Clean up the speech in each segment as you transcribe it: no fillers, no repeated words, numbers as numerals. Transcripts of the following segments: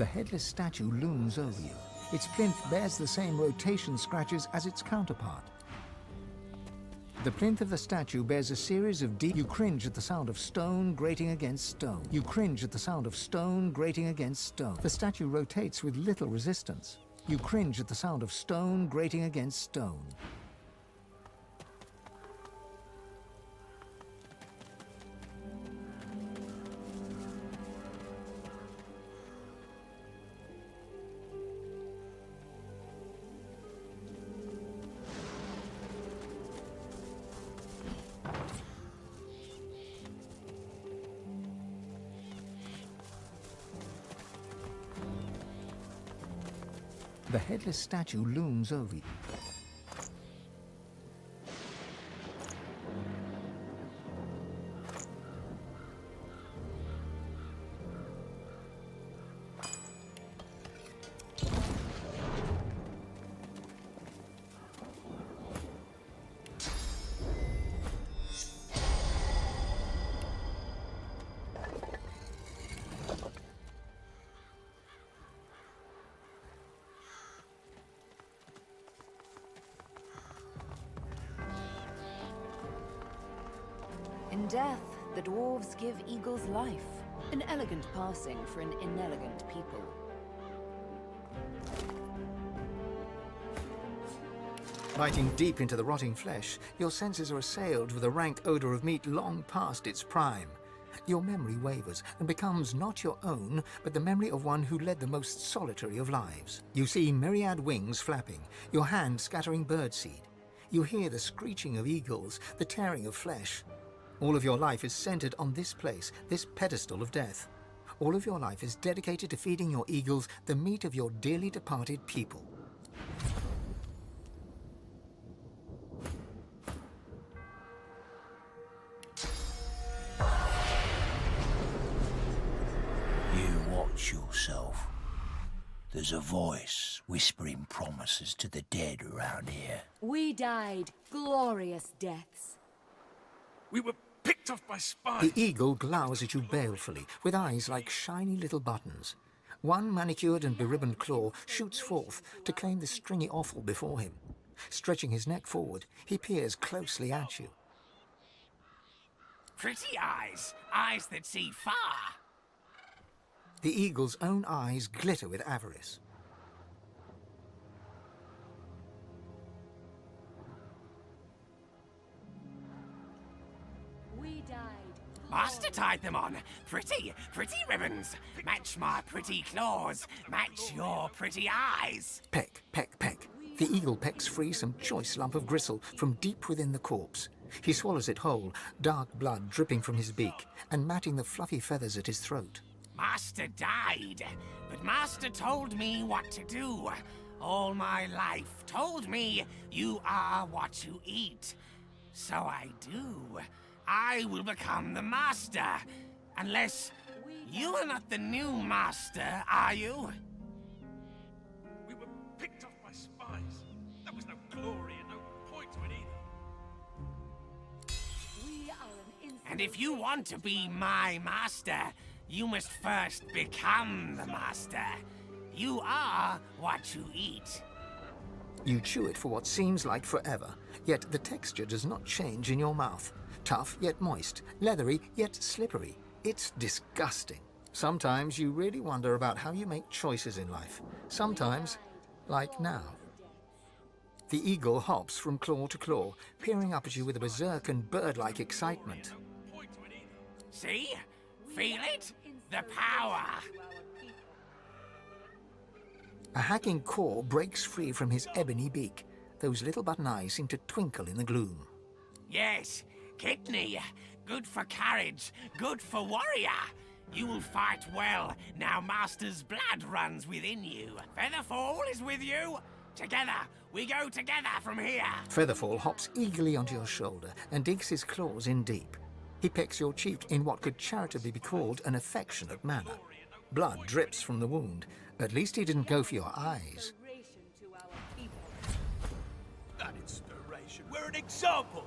The headless statue looms over you. Its plinth bears the same rotation scratches as its counterpart. The plinth of the statue bears a series of deep... You cringe at the sound of stone grating against stone. You cringe at the sound of stone grating against stone. The statue rotates with little resistance. You cringe at the sound of stone grating against stone. The headless statue looms over you. In death, the dwarves give eagles life. An elegant passing for an inelegant people. Biting deep into the rotting flesh, your senses are assailed with a rank odor of meat long past its prime. Your memory wavers and becomes not your own, but the memory of one who led the most solitary of lives. You see myriad wings flapping, your hand scattering birdseed. You hear the screeching of eagles, the tearing of flesh. All of your life is centered on this place, this pedestal of death. All of your life is dedicated to feeding your eagles the meat of your dearly departed people. You watch yourself. There's a voice whispering promises to the dead around here. We died glorious deaths. We were picked off by spies. The eagle glowers at you balefully, with eyes like shiny little buttons. One manicured and beribboned claw shoots forth to claim the stringy offal before him. Stretching his neck forward, he peers closely at you. Pretty eyes, eyes that see far. The eagle's own eyes glitter with avarice. We died. Master tied them on. Pretty ribbons. Match my pretty claws. Match your pretty eyes. Peck, peck, peck. The eagle pecks free some choice lump of gristle from deep within the corpse. He swallows it whole, dark blood dripping from his beak and matting the fluffy feathers at his throat. Master died, but Master told me what to do. All my life told me you are what you eat. So I do. I will become the Master. Unless you are not the new Master, are you? We were picked off by spies. There was no glory and no point to it either. We are an instant. And if you want to be my Master, you must first become the Master. You are what you eat. You chew it for what seems like forever, yet the texture does not change in your mouth. Tough yet moist, leathery yet slippery. It's disgusting. Sometimes you really wonder about how you make choices in life. Sometimes, like now. The eagle hops from claw to claw, peering up at you with a berserk and bird-like excitement. See? Feel it? The power! A hacking caw breaks free from his ebony beak. Those little button eyes seem to twinkle in the gloom. Yes, kidney. Good for courage, good for warrior. You will fight well, now Master's blood runs within you. Featherfall is with you. Together, we go together from here. Featherfall hops eagerly onto your shoulder and digs his claws in deep. He pecks your cheek in what could charitably be called an affectionate manner. Blood drips from the wound. At least he didn't go for your eyes. That inspiration. We're an example.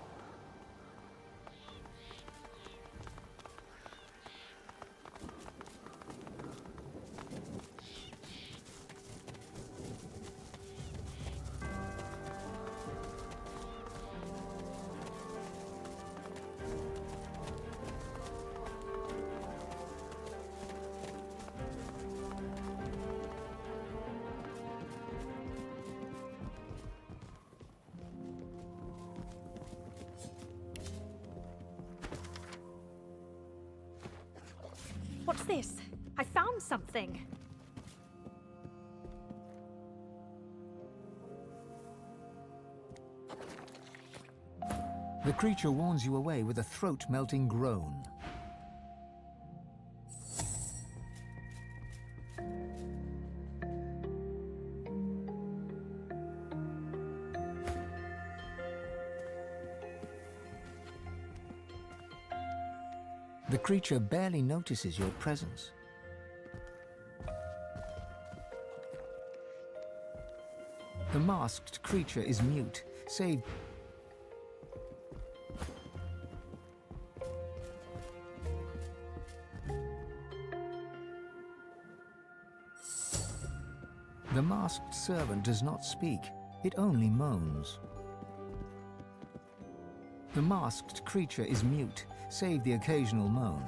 What's this? I found something. The creature warns you away with a throat-melting groan. The creature barely notices your presence. The masked creature is mute, save... The masked servant does not speak, it only moans. The masked creature is mute, save the occasional moan.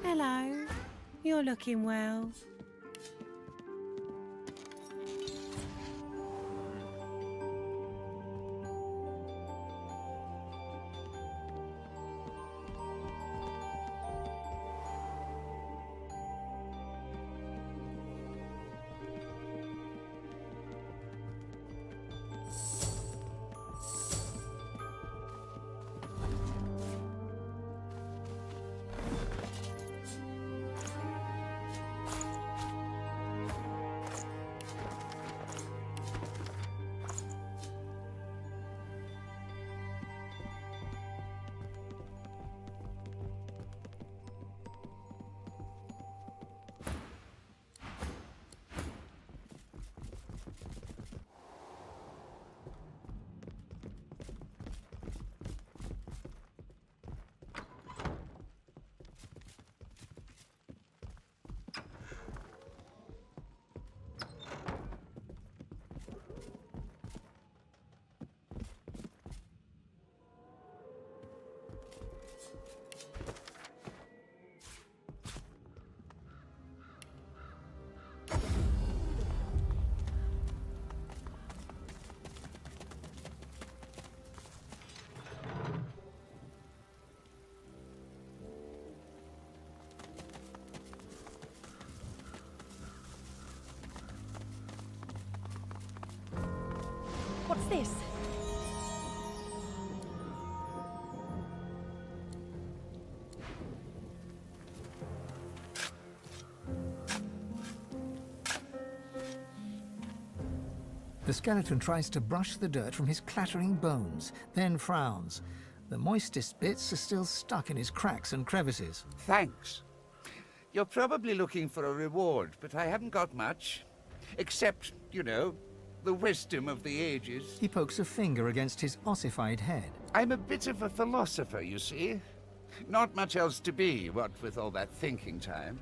Hello. You're looking well. What's this? The skeleton tries to brush the dirt from his clattering bones, then frowns. The moistest bits are still stuck in his cracks and crevices. Thanks. You're probably looking for a reward, but I haven't got much. Except, you know, the wisdom of the ages. He pokes a finger against his ossified head. I'm a bit of a philosopher, you see. Not much else to be, what with all that thinking time.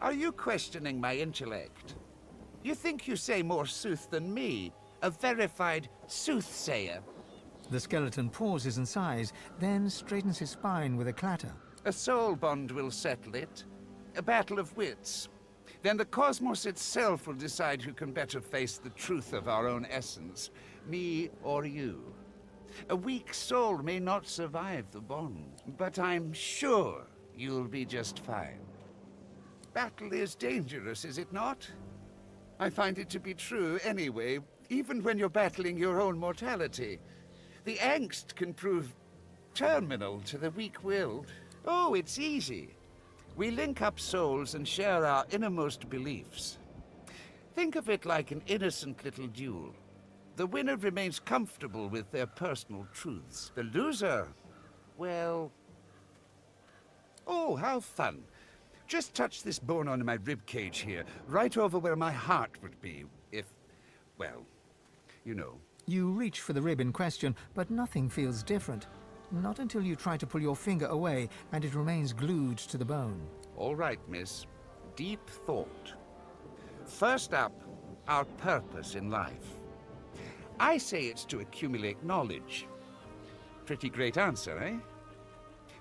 Are you questioning my intellect? You think you say more sooth than me, a verified soothsayer. The skeleton pauses and sighs, then straightens his spine with a clatter. A soul bond will settle it. A battle of wits. Then the cosmos itself will decide who can better face the truth of our own essence, me or you. A weak soul may not survive the bond, but I'm sure you'll be just fine. Battle is dangerous, is it not? I find it to be true anyway, even when you're battling your own mortality. The angst can prove terminal to the weak-willed. Oh, it's easy. We link up souls and share our innermost beliefs. Think of it like an innocent little duel. The winner remains comfortable with their personal truths. The loser, well... Oh, how fun. Just touch this bone on my rib cage here, right over where my heart would be, if... well, you know. You reach for the rib in question, but nothing feels different. Not until you try to pull your finger away and it remains glued to the bone. All right, miss. Deep thought. First up, our purpose in life. I say it's to accumulate knowledge. Pretty great answer, eh?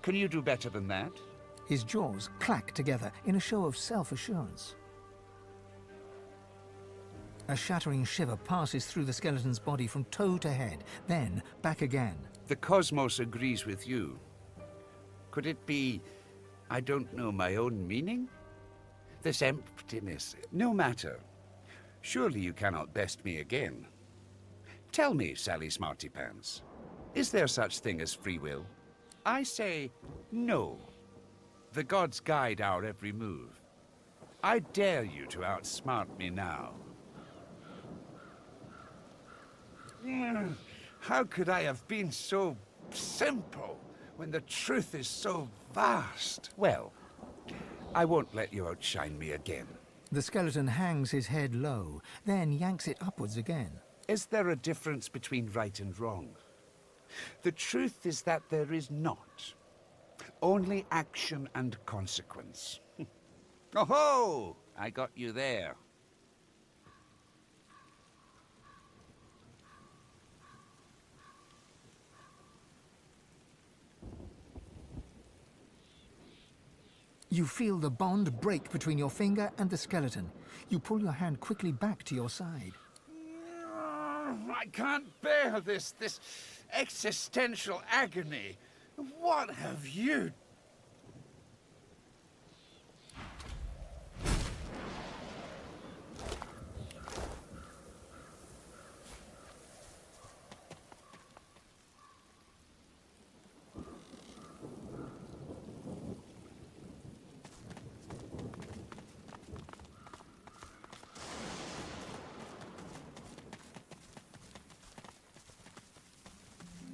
Can you do better than that? His jaws clack together in a show of self-assurance. A shattering shiver passes through the skeleton's body from toe to head, then back again. The cosmos agrees with you. Could it be, I don't know, my own meaning? This emptiness, no matter. Surely you cannot best me again. Tell me, Sally Smartypants, is there such thing as free will? I say no. The gods guide our every move. I dare you to outsmart me now. How could I have been so simple when the truth is so vast? Well, I won't let you outshine me again. The skeleton hangs his head low, then yanks it upwards again. Is there a difference between right and wrong? The truth is that there is not. Only action and consequence. Oh-ho! I got you there. You feel the bond break between your finger and the skeleton. You pull your hand quickly back to your side. I can't bear this existential agony. What have you...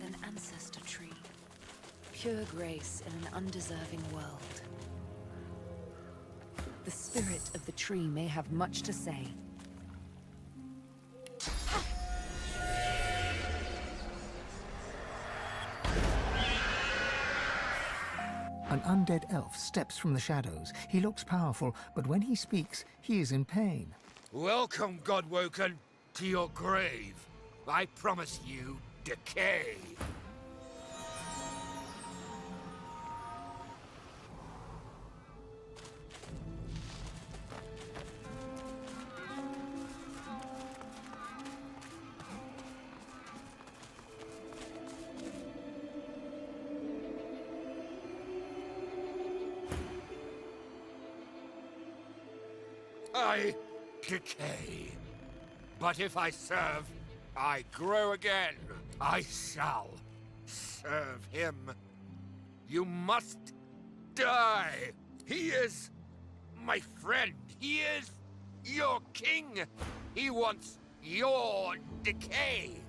An ancestor tree. Pure grace in an undeserving world. The spirit of the tree may have much to say. An undead elf steps from the shadows. He looks powerful, but when he speaks, he is in pain. Welcome, Godwoken, to your grave. I promise you decay. I decay. But if I serve, I grow again. I shall serve him. You must die. He is my friend. He is your king. He wants your decay.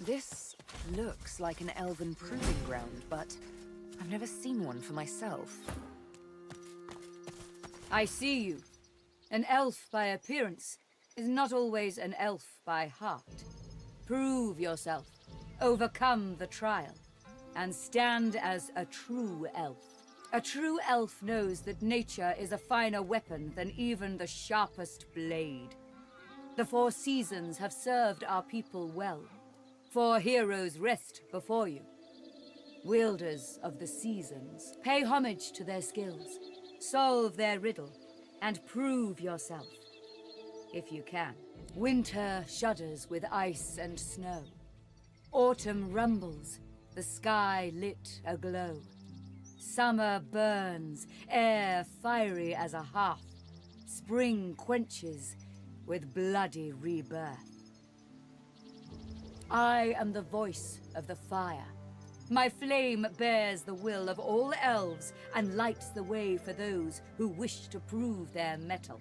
This looks like an elven proving ground, but I've never seen one for myself. I see you. An elf by appearance is not always an elf by heart. Prove yourself, overcome the trial, and stand as a true elf. A true elf knows that nature is a finer weapon than even the sharpest blade. The 4 seasons have served our people well. 4 heroes rest before you. Wielders of the seasons, pay homage to their skills, solve their riddle, and prove yourself. If you can. Winter shudders with ice and snow. Autumn rumbles, the sky lit aglow. Summer burns, air fiery as a hearth. Spring quenches with bloody rebirth. I am the voice of the fire. My flame bears the will of all elves and lights the way for those who wish to prove their mettle.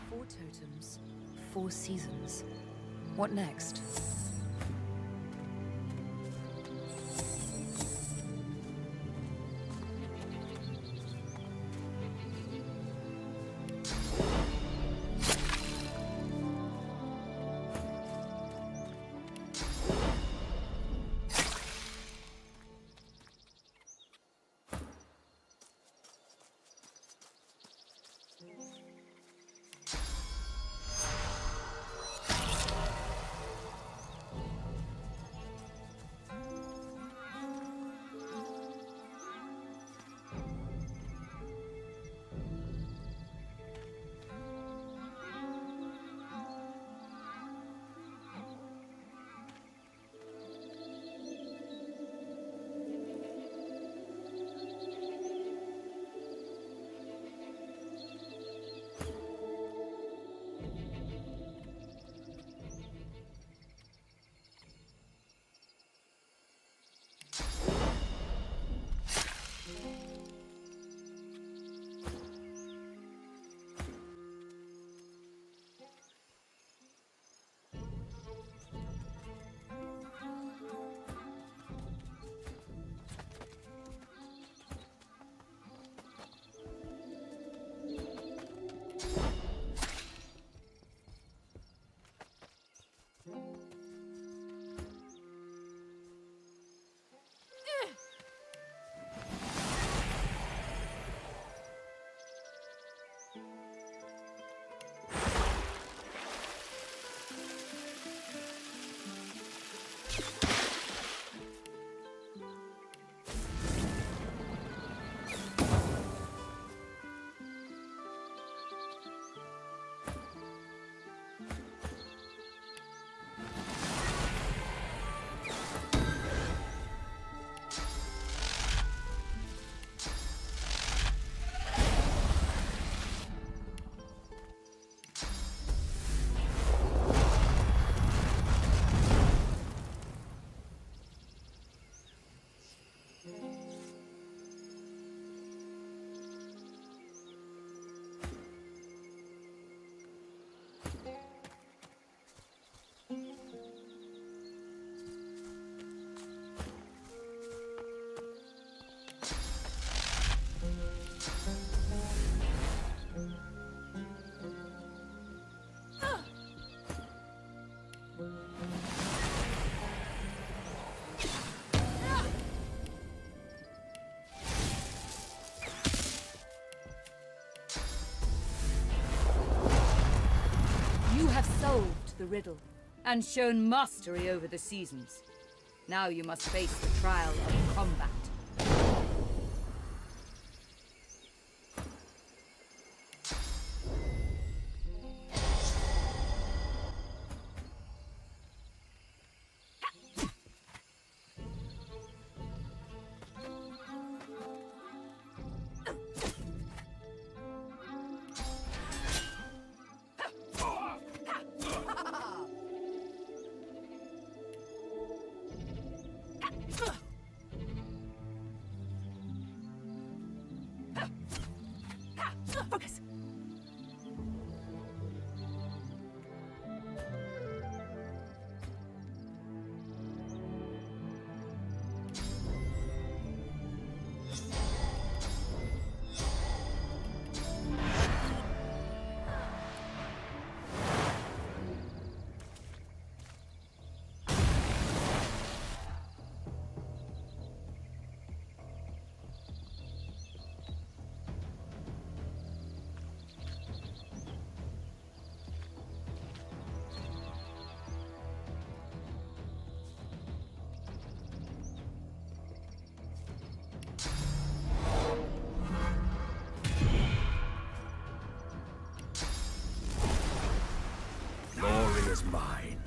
4 totems, 4 seasons. What next? the riddle, and shown mastery over the seasons. Now you must face the trial of combat. Focus. Glory is mine.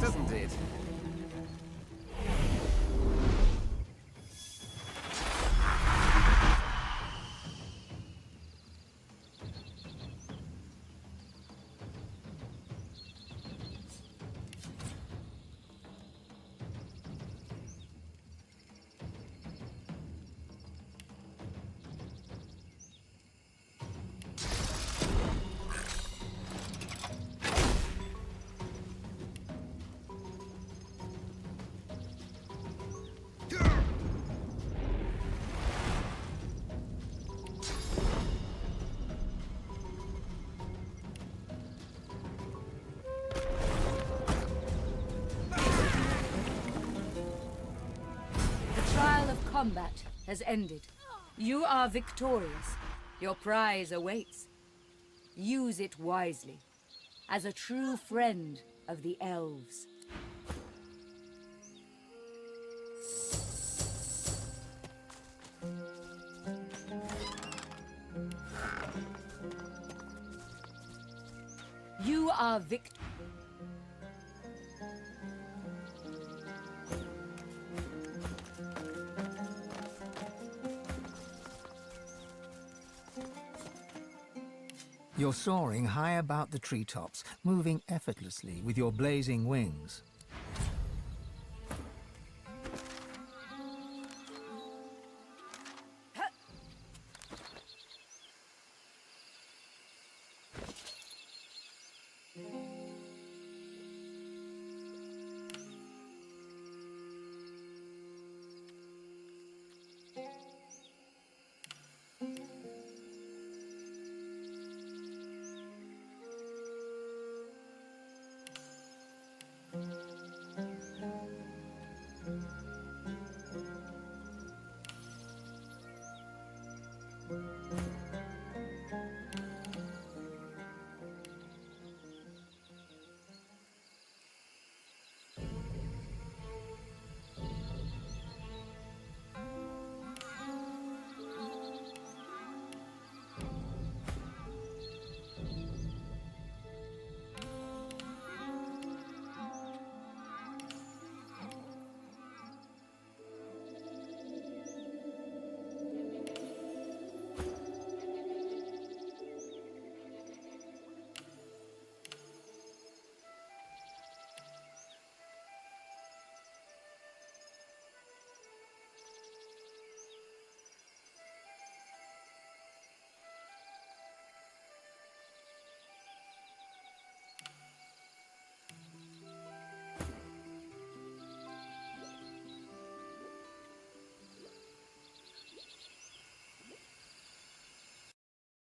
Doesn't it? Combat has ended. You are victorious. Your prize awaits. Use it wisely, as a true friend of the elves. are victor. You're soaring high about the treetops, moving effortlessly with your blazing wings.